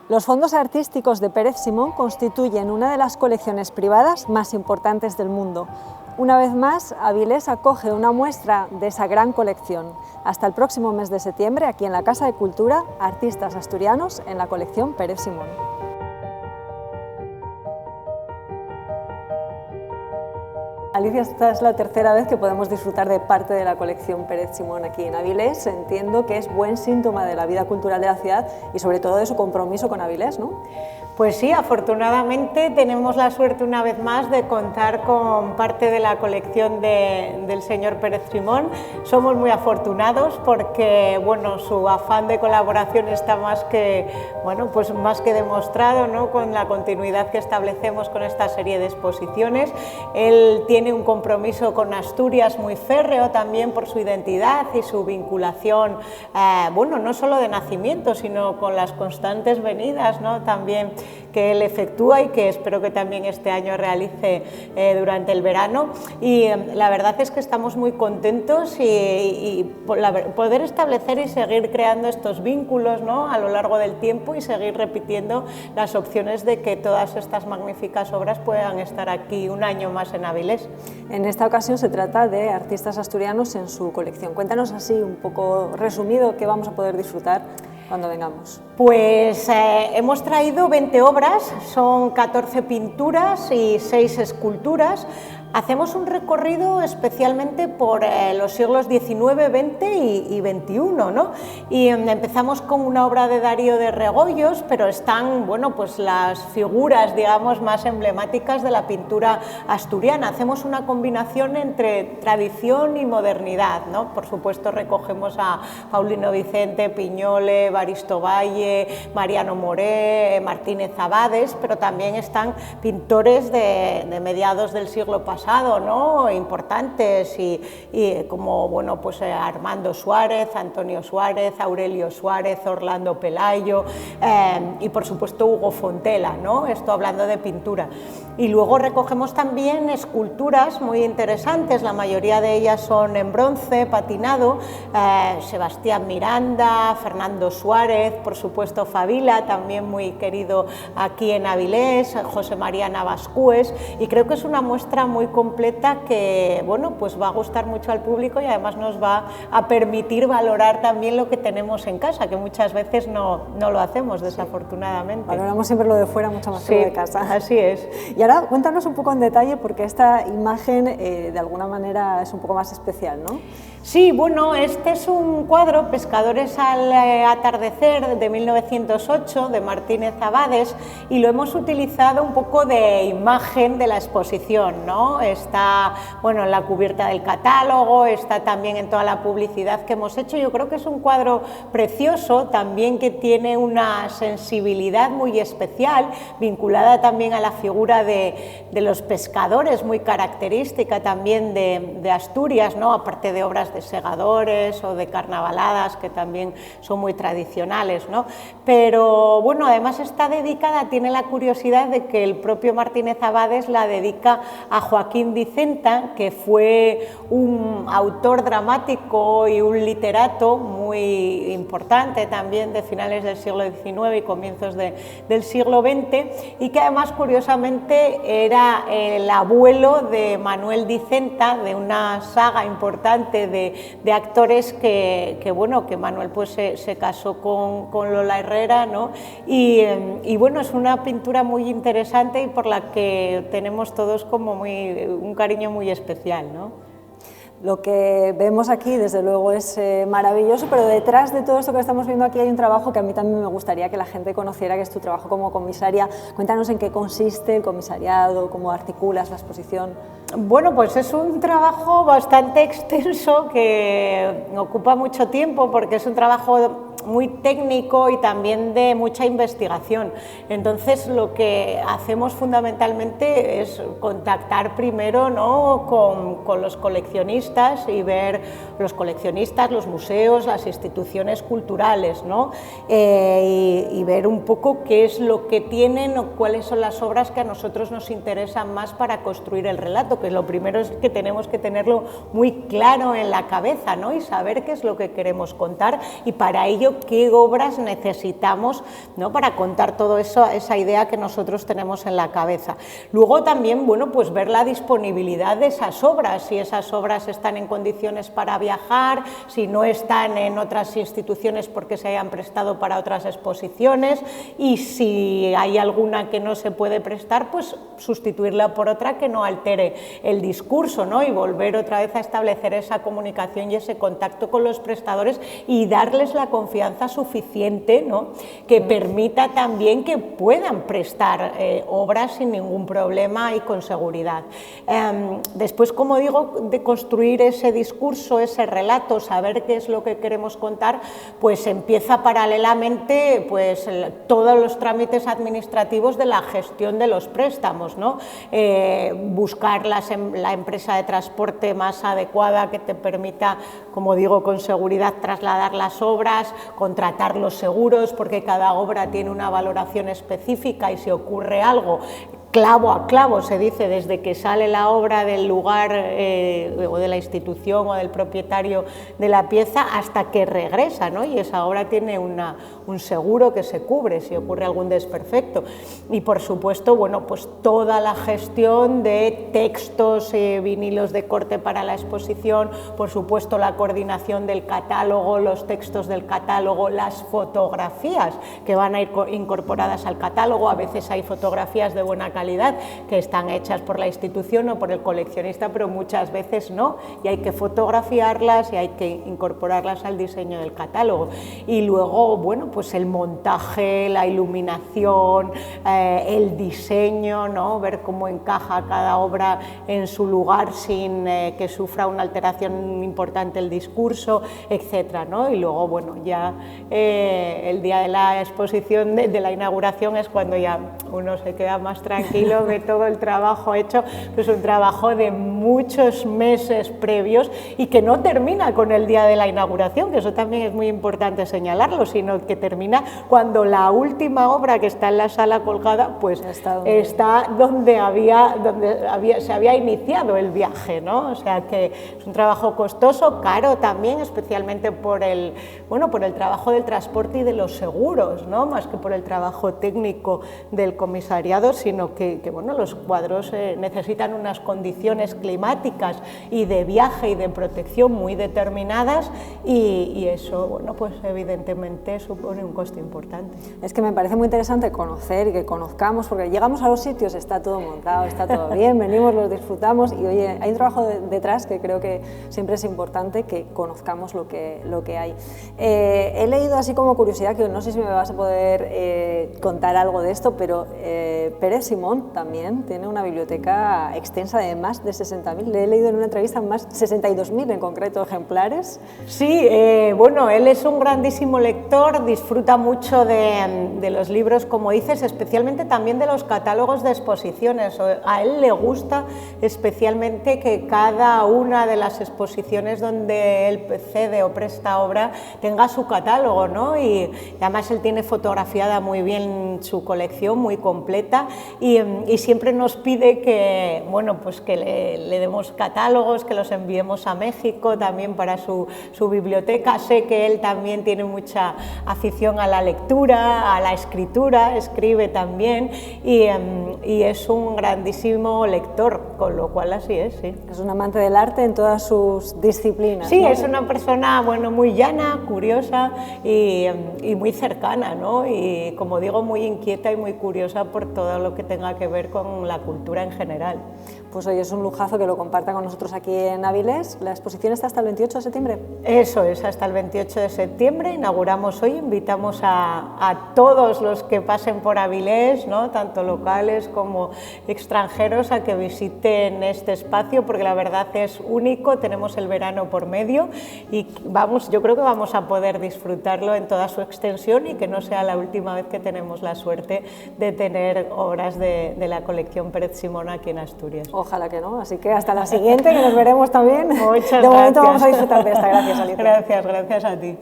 Los fondos artísticos de Pérez Simón constituyen una de las colecciones privadas más importantes del mundo. Una vez más, Avilés acoge una muestra de esa gran colección. Hasta el próximo mes de septiembre, aquí en la Casa de Cultura, artistas asturianos en la colección Pérez Simón. Alicia, esta es la tercera vez que podemos disfrutar de parte de la colección Pérez Simón aquí en Avilés. Entiendo que es buen síntoma de la vida cultural de la ciudad y sobre todo de su compromiso con Avilés, ¿no? Pues sí, afortunadamente tenemos la suerte una vez más de contar con parte de la colección del señor Pérez Simón. Somos muy afortunados porque bueno, su afán de colaboración está más que demostrado, ¿no? Con la continuidad que establecemos con esta serie de exposiciones. Él tiene un compromiso con Asturias muy férreo también por su identidad y su vinculación, no solo de nacimiento, sino con las constantes venidas, ¿no? También que él efectúa y que espero que también este año realice durante el verano. Y la verdad es que estamos muy contentos y poder establecer y seguir creando estos vínculos, ¿no? A lo largo del tiempo y seguir repitiendo las opciones de que todas estas magníficas obras puedan estar aquí un año más en Avilés. En esta ocasión se trata de artistas asturianos en su colección. Cuéntanos así un poco resumido qué vamos a poder disfrutar cuando vengamos. Pues hemos traído 20 obras, son 14 pinturas y 6 esculturas. Hacemos un recorrido especialmente por los siglos XIX, XX y XXI, ¿no? Y empezamos con una obra de Darío de Regoyos, pero están, pues las figuras, digamos, más emblemáticas de la pintura asturiana. Hacemos una combinación entre tradición y modernidad, ¿no? Por supuesto recogemos a Paulino Vicente, Piñole, Baristo Valle, Mariano Moré, Martínez Abades, pero también están pintores de mediados del siglo pasado, ¿no? Importantes y como Armando Suárez, Antonio Suárez, Aurelio Suárez, Orlando Pelayo y por supuesto Hugo Fontela, ¿no? Esto hablando de pintura. Y luego recogemos también esculturas muy interesantes, la mayoría de ellas son en bronce, patinado, Sebastián Miranda, Fernando Suárez, por supuesto Fabila, también muy querido aquí en Avilés, José María Navascués, y creo que es una muestra muy completa que va a gustar mucho al público y además nos va a permitir valorar también lo que tenemos en casa, que muchas veces no lo hacemos, desafortunadamente. Valoramos siempre lo de fuera mucho más que lo de casa. Así es. Y ahora cuéntanos un poco en detalle, porque esta imagen de alguna manera es un poco más especial, ¿no? Sí, este es un cuadro, Pescadores al atardecer, de 1908, de Martínez Abades, y lo hemos utilizado un poco de imagen de la exposición, ¿no? Está, en la cubierta del catálogo, está también en toda la publicidad que hemos hecho. Yo creo que es un cuadro precioso, también que tiene una sensibilidad muy especial, vinculada también a la figura de los pescadores, muy característica también de Asturias, ¿no? Aparte de obras de segadores o de carnavaladas que también son muy tradicionales, ¿no? Pero además está dedicada, tiene la curiosidad de que el propio Martínez Abades la dedica a Joaquín Dicenta, que fue un autor dramático y un literato muy importante también de finales del siglo XIX y comienzos del siglo XX, y que además curiosamente era el abuelo de Manuel Dicenta, de una saga importante de actores que Manuel se casó con Lola Herrera, ¿no? Y es una pintura muy interesante y por la que tenemos todos como un cariño muy especial, ¿no? Lo que vemos aquí, desde luego, es maravilloso, pero detrás de todo esto que estamos viendo aquí hay un trabajo que a mí también me gustaría que la gente conociera, que es tu trabajo como comisaria. Cuéntanos en qué consiste el comisariado, cómo articulas la exposición. Es un trabajo bastante extenso que ocupa mucho tiempo porque es un trabajo muy técnico y también de mucha investigación. Entonces lo que hacemos fundamentalmente es contactar primero, ¿no? con los coleccionistas y ver los coleccionistas, los museos, las instituciones culturales, ¿no? Y ver un poco qué es lo que tienen o cuáles son las obras que a nosotros nos interesan más para construir el relato, que lo primero es que tenemos que tenerlo muy claro en la cabeza, ¿no? Y saber qué es lo que queremos contar, y para ello sabe qué obras necesitamos, ¿no?, para contar todo eso, esa idea que nosotros tenemos en la cabeza. Luego también, bueno, pues ver la disponibilidad de esas obras, si esas obras están en condiciones para viajar, si no están en otras instituciones porque se hayan prestado para otras exposiciones, y si hay alguna que no se puede prestar, pues sustituirla por otra que no altere el discurso, ¿no?, y volver otra vez a establecer esa comunicación y ese contacto con los prestadores y darles la confianza suficiente, ¿no?, que permita también que puedan prestar obras sin ningún problema y con seguridad. Después, como digo, de construir ese discurso, ese relato, saber qué es lo que queremos contar, pues empieza paralelamente pues todos los trámites administrativos de la gestión de los préstamos, ¿no? Buscar la empresa de transporte más adecuada que te permita, como digo, con seguridad trasladar las obras, contratar los seguros, porque cada obra tiene una valoración específica y si ocurre algo, clavo a clavo, se dice, desde que sale la obra del lugar o de la institución o del propietario de la pieza hasta que regresa, ¿no? Y esa obra tiene un seguro que se cubre si ocurre algún desperfecto. Y por supuesto, bueno, pues toda la gestión de textos, vinilos de corte para la exposición, por supuesto la coordinación del catálogo, los textos del catálogo, las fotografías que van a ir incorporadas al catálogo. A veces hay fotografías de buena calidad que están hechas por la institución o por el coleccionista, pero muchas veces no, y hay que fotografiarlas y hay que incorporarlas al diseño del catálogo. Y luego, bueno, pues el montaje, la iluminación, el diseño, ¿no?, ver cómo encaja cada obra en su lugar sin que sufra una alteración importante el discurso, etcétera, ¿no? Y luego, bueno, ya el día de la exposición, de la inauguración, es cuando ya uno se queda más tranquilo de todo el trabajo hecho, pues un trabajo de muchos meses previos y que no termina con el día de la inauguración, que eso también es muy importante señalarlo, sino que termina cuando la última obra que está en la sala colgada pues está donde se había iniciado el viaje, ¿no? O sea que es un trabajo costoso, caro también, especialmente por el trabajo del transporte y de los seguros, ¿no?, más que por el trabajo técnico del comisariado, sino que bueno, los cuadros necesitan unas condiciones climáticas y de viaje y de protección muy determinadas y eso, bueno, pues evidentemente supone un coste importante. Es que me parece muy interesante conocer y que conozcamos, porque llegamos a los sitios, está todo montado, está todo bien, venimos, los disfrutamos y oye, hay un trabajo detrás que creo que siempre es importante que conozcamos lo que hay. He leído así como curiosidad, que no sé si me vas a poder contar algo de esto, pero Pérez Simón también tiene una biblioteca extensa de más de 60.000, le he leído en una entrevista más 62.000 en concreto ejemplares. Sí, bueno, él es un grandísimo lector, disfruta mucho de los libros, como dices, especialmente también de los catálogos de exposiciones. A él le gusta especialmente que cada una de las exposiciones donde él cede o presta obra tenga su catálogo, ¿no? Y además él tiene fotografiada muy bien su colección, muy completa, y siempre nos pide que, bueno, pues que le demos catálogos, que los enviemos a México también para su biblioteca. Sé que él también tiene mucha afición a la lectura, a la escritura, escribe también y es un grandísimo lector, con lo cual así es, sí. Es un amante del arte en todas sus disciplinas. Sí, ¿no? Es una persona, bueno, muy llana, curiosa y muy cercana, ¿no? Y como digo, muy inquieta y muy curiosa por todo lo que tenga que ver con la cultura en general. Pues hoy es un lujazo que lo comparta con nosotros aquí en Avilés. ¿La exposición está hasta el 28 de septiembre? Eso es, hasta el 28 de septiembre. Inauguramos hoy, invitamos a todos los que pasen por Avilés, ¿no?, tanto locales como extranjeros, a que visiten este espacio, porque la verdad es único, tenemos el verano por medio y yo creo que vamos a poder disfrutarlo en toda su extensión y que no sea la última vez que tenemos la suerte de tener obras de la colección Pérez Simón aquí en Asturias. Ojalá que no, así que hasta la siguiente, que nos veremos también. Muchas gracias. De momento vamos a disfrutar de esta. Gracias, Alicia. Gracias a ti.